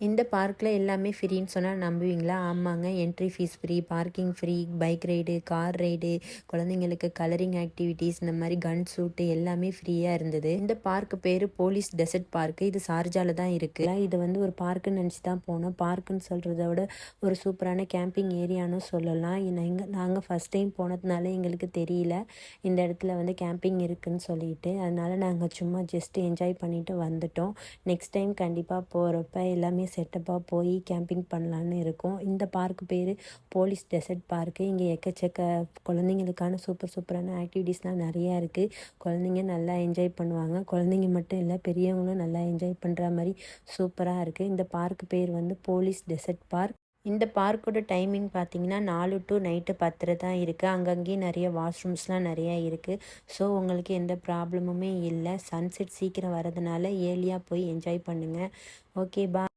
இந்த பார்க்கில் எல்லாமே ஃப்ரீன்னு சொன்னால் நம்புவீங்களா? ஆமாங்க. Entry fee free, parking free, bike ride, car ride, குழந்தைங்களுக்கு கலரிங் ஆக்டிவிட்டீஸ், இந்த மாதிரி கன் ஷூட்டு எல்லாமே ஃப்ரீயாக இருந்தது. இந்த பார்க்கு பேர் போலீஸ் டெசர்ட் பார்க்கு. இது ஷார்ஜால தான் இருக்குது. இது வந்து ஒரு பார்க்குன்னு நினச்சி தான் போனோம். பார்க்குன்னு சொல்கிறத விட ஒரு சூப்பரான கேம்பிங் ஏரியான்னு சொல்லலாம். நாங்கள் ஃபஸ்ட் டைம் போனதுனால எங்களுக்கு தெரியல இந்த இடத்துல வந்து கேம்பிங் இருக்குதுன்னு சொல்லிட்டு. அதனால் நாங்கள் சும்மா ஜஸ்ட் என்ஜாய் பண்ணிவிட்டு வந்துட்டோம். நெக்ஸ்ட் டைம் கண்டிப்பாக போகிறப்ப எல்லாமே செட்டப்பாக போய் கேம்பிங் பண்ணலான்னு இருக்கோம். இந்த பார்க்கு பேர் போலீஸ் டெசர்ட் பார்க்கு. இங்கே எக்கச்சக்க குழந்தைங்களுக்கான சூப்பரான ஆக்டிவிட்டீஸ்லாம் நிறையா இருக்குது. குழந்தைங்க நல்லா என்ஜாய் பண்ணுவாங்க. குழந்தைங்க மட்டும் இல்லை, பெரியவங்களும் நல்லா என்ஜாய் பண்ணுற மாதிரி சூப்பராக இருக்குது. இந்த பார்க்கு பேர் வந்து போலீஸ் டெசர்ட் பார்க். இந்த பார்க்கோட டைமிங் பார்த்தீங்கன்னா 4 to நைட்டு 10 தான் இருக்குது. அங்கங்கேயும் நிறைய வாஷ்ரூம்ஸ்லாம் நிறையா இருக்குது. ஸோ உங்களுக்கு எந்த ப்ராப்ளமுமே இல்லை. சன்செட் சீக்கிரம் வரதுனால ஏர்லியாக போய் என்ஜாய் பண்ணுங்கள். ஓகே, பாய்.